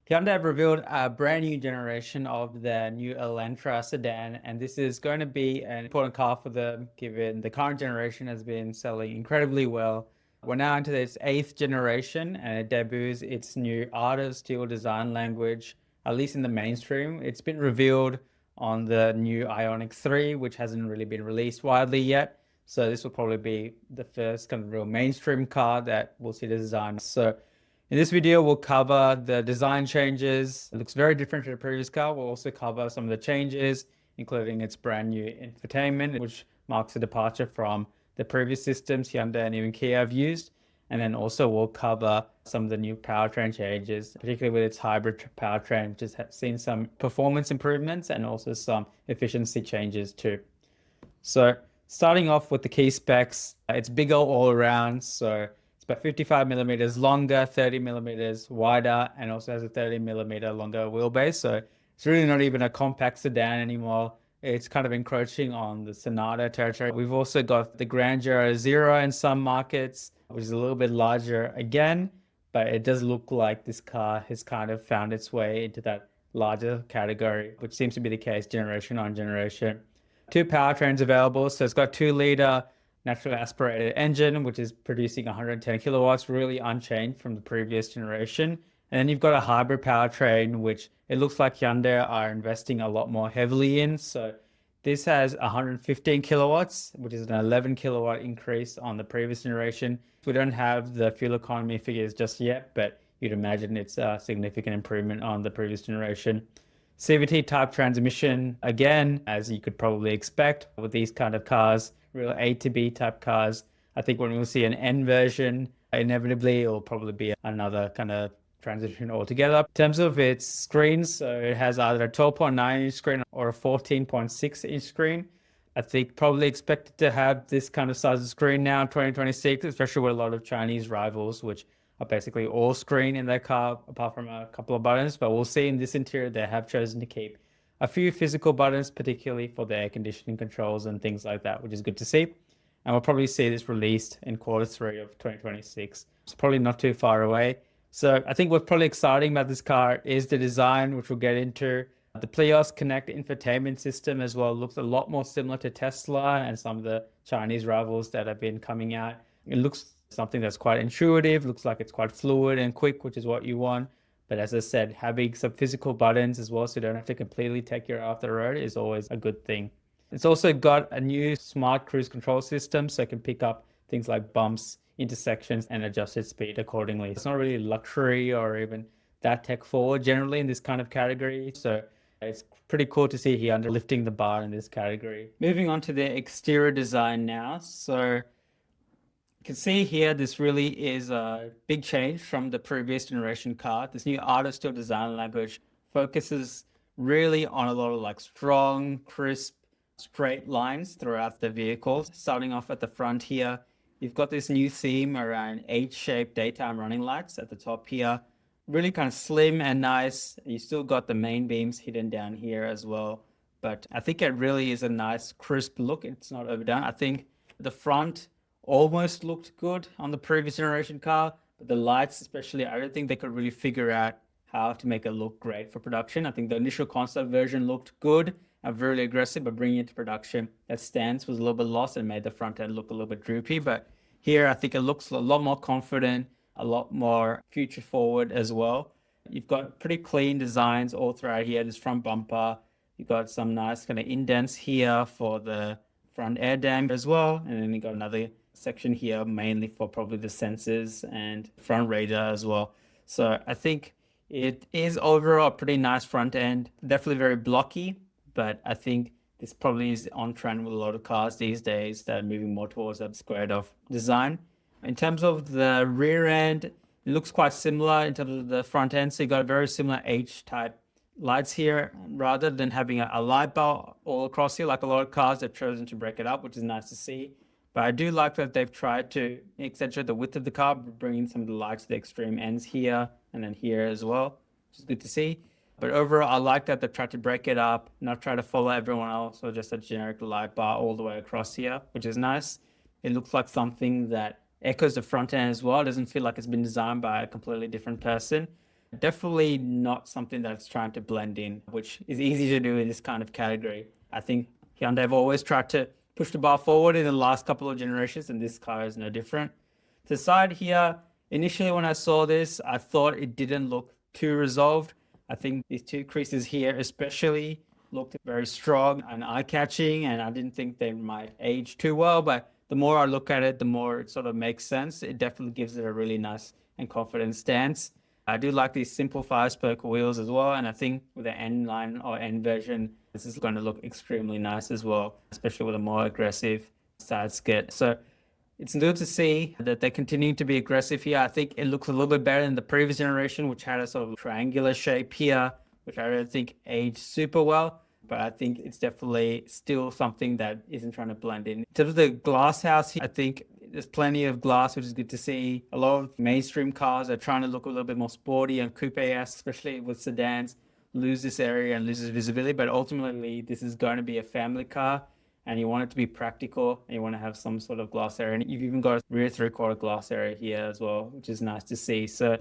Hyundai have revealed a brand new generation of their new Elantra sedan, and this is going to be an important car for them, given the current generation has been selling incredibly well. We're now into its eighth generation, and it debuts its new Artist Steel design language, at least in the mainstream. It's been revealed on the new Ioniq 3, which hasn't really been released widely yet. So this will probably be the first kind of real mainstream car that we'll see the design. So in this video, we'll cover the design changes. It looks very different to the previous car. We'll also cover some of the changes, including its brand new infotainment, which marks a departure from the previous systems Hyundai and even Kia have used. And then also we'll cover some of the new powertrain changes, particularly with its hybrid powertrain, which has seen some performance improvements and also some efficiency changes too. So starting off with the key specs, it's bigger all around. So about 55 millimeters longer, 30 millimeters wider, and also has a 30 millimeter longer wheelbase. So it's really not even a compact sedan anymore. It's kind of encroaching on the Sonata territory. We've also got the Grandeur Zero in some markets, which is a little bit larger again, but it does look like this car has kind of found its way into that larger category, which seems to be the case generation on generation. Two powertrains available. So it's got 2-liter naturally aspirated engine, which is producing 110 kilowatts, really unchanged from the previous generation. And then you've got a hybrid powertrain, which it looks like Hyundai are investing a lot more heavily in. So this has 115 kilowatts, which is an 11 kilowatt increase on the previous generation. We don't have the fuel economy figures just yet, but you'd imagine it's a significant improvement on the previous generation. CVT type transmission, again, as you could probably expect with these kind of cars, real A to B type cars. I think when we'll see an N version, inevitably it will probably be another kind of transition altogether. In terms of its screens, so it has either a 12.9-inch screen or a 14.6-inch screen. I think probably expected to have this kind of size of screen now in 2026, especially with a lot of Chinese rivals, which are basically all screen in their car, apart from a couple of buttons. But we'll see in this interior, they have chosen to keep a few physical buttons, particularly for the air conditioning controls and things like that, which is good to see. And we'll probably see this released in Q3 of 2026. It's probably not too far away. So I think what's probably exciting about this car is the design, which we'll get into. The Pleos Connect infotainment system as well looks a lot more similar to Tesla and some of the Chinese rivals that have been coming out. It looks something that's quite intuitive, looks like it's quite fluid and quick, which is what you want. But as I said, having some physical buttons as well, so you don't have to completely take your off the road, is always a good thing. It's also got a new smart cruise control system, so it can pick up things like bumps, intersections, and adjust its speed accordingly. It's not really luxury or even that tech forward generally in this kind of category. So it's pretty cool to see Hyundai lifting the bar in this category. Moving on to the exterior design now. So you can see here, this really is a big change from the previous generation car. This new Artist Steel design language focuses really on a lot of like strong, crisp, straight lines throughout the vehicle. Starting off at the front here, you've got this new theme around H-shaped daytime running lights at the top here. Really kind of slim and nice. You still got the main beams hidden down here as well. But I think it really is a nice, crisp look. It's not overdone. I think the front almost looked good on the previous generation car, but the lights especially, I don't think they could really figure out how to make it look great for production. I think the initial concept version looked good and very aggressive, but bringing it to production, that stance was a little bit lost and made the front end look a little bit droopy. But here, I think it looks a lot more confident, a lot more future forward as well. You've got pretty clean designs all throughout here. This front bumper, you've got some nice kind of indents here for the front air dam as well. And then you got another section here mainly for probably the sensors and front radar as well. So I think it is overall a pretty nice front end, definitely very blocky, but I think this probably is on trend with a lot of cars these days that are moving more towards a squared off design. In terms of the rear end, it looks quite similar in terms of the front end. So you got a very similar H-type lights here, rather than having a light bar all across here, like a lot of cars have chosen to break it up, which is nice to see. But I do like that they've tried to accentuate the width of the car, bringing some of the lights to the extreme ends here and then here as well, which is good to see. But overall, I like that they've tried to break it up, not try to follow everyone else or just a generic light bar all the way across here, which is nice. It looks like something that echoes the front end as well. It doesn't feel like it's been designed by a completely different person. definitely not something that's trying to blend in, which is easy to do in this kind of category. I think Hyundai have always tried to push the bar forward in the last couple of generations, and this car is no different. To the side here, initially when I saw this, I thought it didn't look too resolved. I think these two creases here especially looked very strong and eye-catching, and I didn't think they might age too well, but the more I look at it, the more it sort of makes sense. It definitely gives it a really nice and confident stance. I do like these simple 5-spoke wheels as well, and I think with the N line or N version, this is going to look extremely nice as well, especially with a more aggressive side skirt. So it's good to see that they're continuing to be aggressive here. I think it looks a little bit better than the previous generation, which had a sort of triangular shape here, which I don't think aged super well. But I think it's definitely still something that isn't trying to blend in. In terms of the glass house, I think there's plenty of glass, which is good to see. A lot of mainstream cars are trying to look a little bit more sporty and coupe-esque, especially with sedans, lose this area and loses visibility. But ultimately, this is going to be a family car, and you want it to be practical, and you want to have some sort of glass area. And you've even got a rear three-quarter glass area here as well, which is nice to see. So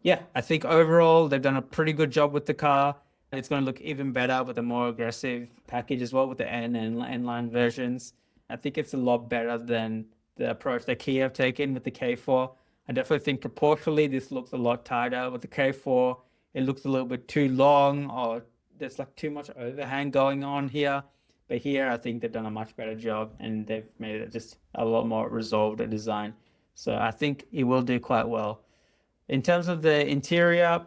yeah, I think overall they've done a pretty good job with the car. It's going to look even better with a more aggressive package as well with the N and N-line versions. I think it's a lot better than the approach that Kia have taken with the K4. I definitely think proportionally this looks a lot tighter. With the K4, it looks a little bit too long, or there's like too much overhang going on here. But here, I think they've done a much better job, and they've made it just a lot more resolved a design. So I think it will do quite well. In terms of the interior,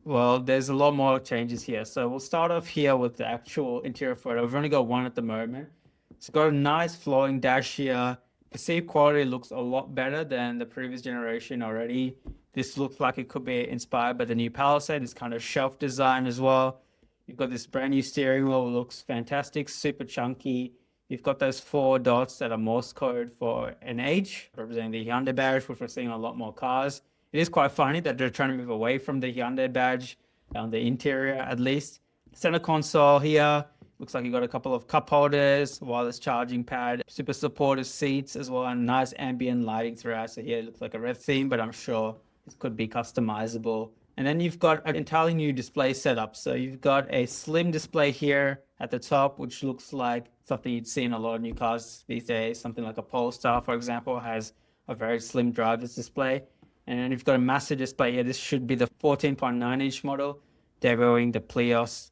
well, there's a lot more changes here. So we'll start off here with the actual interior photo. We've only got one at the moment. It's got a nice flowing dash here. Perceived quality looks a lot better than the previous generation already. This looks like it could be inspired by the new Palisade. It's kind of shelf design as well. You've got this brand new steering wheel, looks fantastic, super chunky. You've got those 4 dots that are Morse code for an H, representing the Hyundai badge, which we're seeing on a lot more cars. It is quite funny that they're trying to move away from the Hyundai badge on the interior, at least. Center console here. Looks like you got a couple of cup holders, wireless charging pad, super supportive seats as well, and nice ambient lighting throughout. So here it looks like a red theme, but I'm sure this could be customizable. And then you've got an entirely new display setup. So you've got a slim display here at the top, which looks like something you'd see in a lot of new cars these days. Something like a Polestar, for example, has a very slim driver's display. And then you've got a massive display here. This should be the 14.9-inch model, debuting the Pleos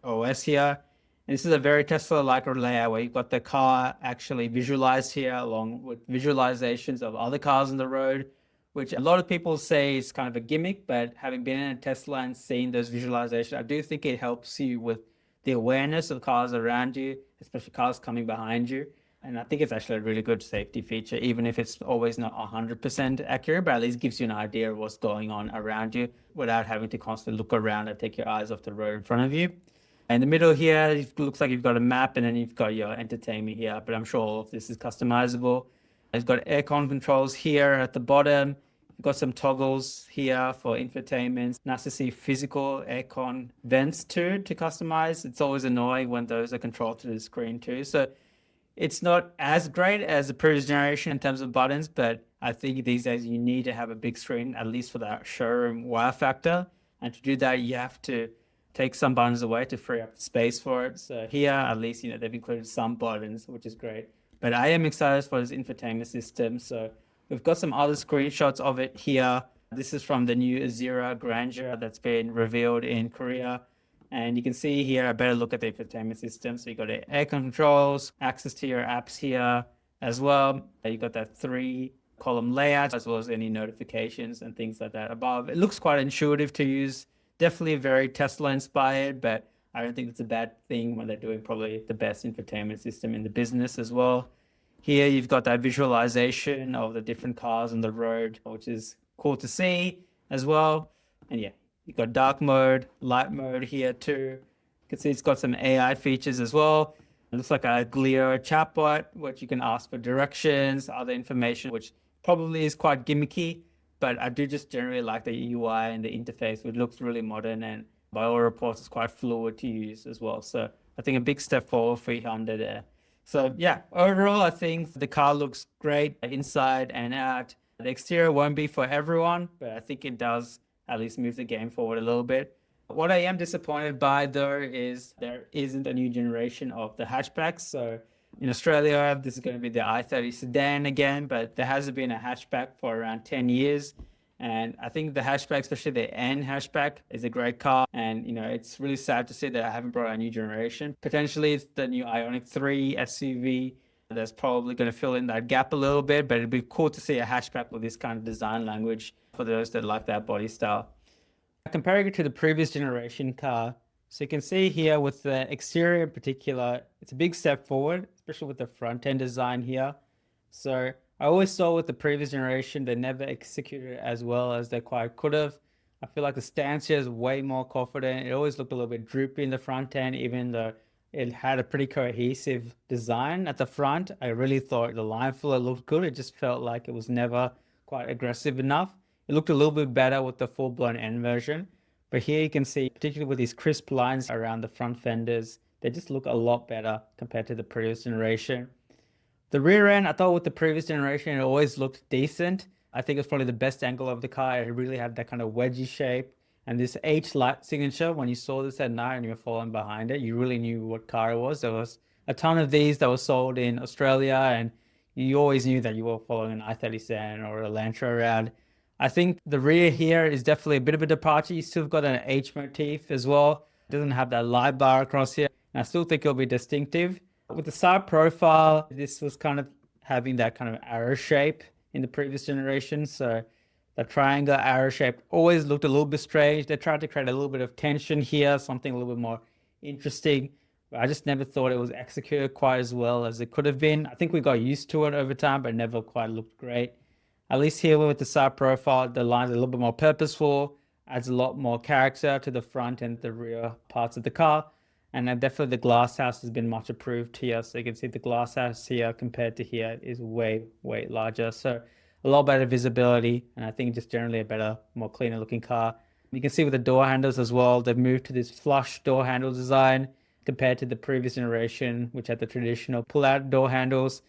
OS here. And this is a very Tesla-like layout where you've got the car actually visualized here along with visualizations of other cars on the road, which a lot of people say is kind of a gimmick, but having been in a Tesla and seeing those visualizations, I do think it helps you with the awareness of cars around you, especially cars coming behind you. And I think it's actually a really good safety feature, even if it's always not 100% accurate, but at least gives you an idea of what's going on around you without having to constantly look around and take your eyes off the road in front of you. In the middle here, it looks like you've got a map, and then you've got your entertainment here, but I'm sure all of this is customizable. It's got aircon controls here at the bottom. You've got some toggles here for infotainment. Nice to see physical aircon vents too to customize. It's always annoying when those are controlled through the screen too. So it's not as great as the previous generation in terms of buttons, but I think these days you need to have a big screen, at least for that showroom wow factor. And to do that, you have to take some buttons away to free up space for it. So here, at least, they've included some buttons, which is great. But I am excited for this infotainment system. So we've got some other screenshots of it here. This is from the new Azura Grandeur that's been revealed in Korea. And you can see here a better look at the infotainment system. So you got the air controls, access to your apps here as well. You got that 3-column layout, as well as any notifications and things like that above. It looks quite intuitive to use. Definitely very Tesla inspired, but I don't think it's a bad thing when they're doing probably the best infotainment system in the business as well. Here you've got that visualization of the different cars on the road, which is cool to see as well. And yeah, you've got dark mode, light mode here too. You can see it's got some AI features as well. It looks like a Glio chatbot, which you can ask for directions, other information, which probably is quite gimmicky. But I do just generally like the UI and the interface, which looks really modern, and by all reports, it's quite fluid to use as well. So I think a big step forward for Hyundai there. So yeah, overall, I think the car looks great inside and out. The exterior won't be for everyone, but I think it does at least move the game forward a little bit. What I am disappointed by though is there isn't a new generation of the hatchbacks. So in Australia, this is going to be the i30 sedan again, but there hasn't been a hatchback for around 10 years. And I think the hatchback, especially the N hatchback, is a great car. And, it's really sad to see that I haven't brought a new generation. Potentially, it's the new Ioniq 3 SUV that's probably going to fill in that gap a little bit, but it'd be cool to see a hatchback with this kind of design language for those that like that body style. Comparing it to the previous generation car, so you can see here with the exterior in particular, it's a big step forward, especially with the front end design here. So I always saw with the previous generation, they never executed it as well as they quite could have. I feel like the stance here is way more confident. It always looked a little bit droopy in the front end, even though it had a pretty cohesive design at the front. I really thought the line filler looked good. It just felt like it was never quite aggressive enough. It looked a little bit better with the full-blown N version. But here you can see, particularly with these crisp lines around the front fenders, they just look a lot better compared to the previous generation. The rear end, I thought with the previous generation, it always looked decent. I think it's probably the best angle of the car. It really had that kind of wedgy shape. And this H light signature, when you saw this at night and you were following behind it, you really knew what car it was. There was a ton of these that were sold in Australia, and you always knew that you were following an i30 sedan or a Elantra around. I think the rear here is definitely a bit of a departure. You still got an H motif as well. It doesn't have that light bar across here. And I still think it'll be distinctive. With the side profile, this was kind of having that kind of arrow shape in the previous generation. So the triangle arrow shape always looked a little bit strange. They tried to create a little bit of tension here, something a little bit more interesting. But I just never thought it was executed quite as well as it could have been. I think we got used to it over time, but it never quite looked great. At least here with the side profile, the lines are a little bit more purposeful, adds a lot more character to the front and the rear parts of the car. And then definitely the glass house has been much improved here. So you can see the glass house here compared to here is way, way larger. So a lot better visibility. And I think just generally a better, more cleaner looking car. You can see with the door handles as well, they've moved to this flush door handle design compared to the previous generation, which had the traditional pull-out door handles.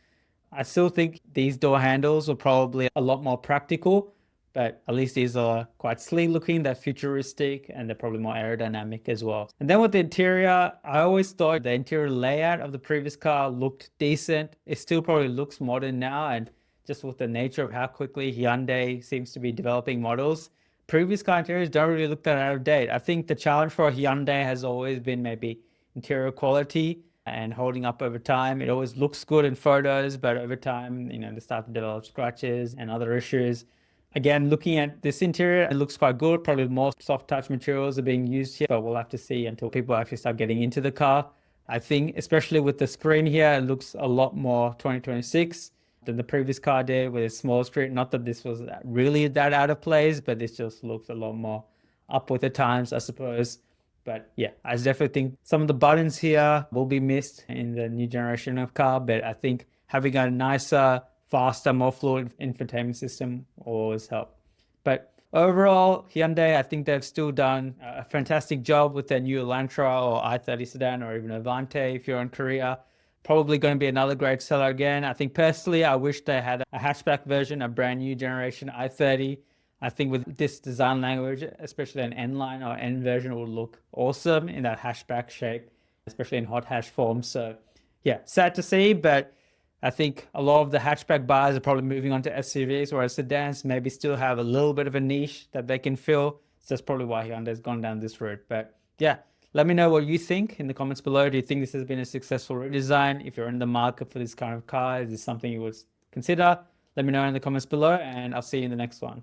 I still think these door handles are probably a lot more practical, but at least these are quite sleek looking, they're futuristic, and they're probably more aerodynamic as well. And then with the interior, I always thought the interior layout of the previous car looked decent. It still probably looks modern now, and just with the nature of how quickly Hyundai seems to be developing models, previous car interiors don't really look that out of date. I think the challenge for Hyundai has always been maybe interior quality and holding up over time. It always looks good in photos, but over time, they start to develop scratches and other issues. Again, looking at this interior, it looks quite good. Probably more soft touch materials are being used here, but we'll have to see until people actually start getting into the car. I think, especially with the screen here, it looks a lot more 2026 than the previous car did with a small screen. Not that this was really that out of place, but this just looks a lot more up with the times, I suppose. But yeah, I definitely think some of the buttons here will be missed in the new generation of car, but I think having a nicer, faster, more fluid infotainment system will always help. But overall, Hyundai, I think they've still done a fantastic job with their new Elantra or i30 sedan or even Avante if you're in Korea. Probably going to be another great seller again. I think personally, I wish they had a hatchback version, a brand new generation i30. I think with this design language, especially an N line or N version will look awesome in that hatchback shape, especially in hot hatch form. So yeah, sad to see, but I think a lot of the hatchback buyers are probably moving on to SUVs, whereas sedans maybe still have a little bit of a niche that they can fill. So that's probably why Hyundai's gone down this route. But yeah, let me know what you think in the comments below. Do you think this has been a successful redesign? If you're in the market for this kind of car, is this something you would consider? Let me know in the comments below, and I'll see you in the next one.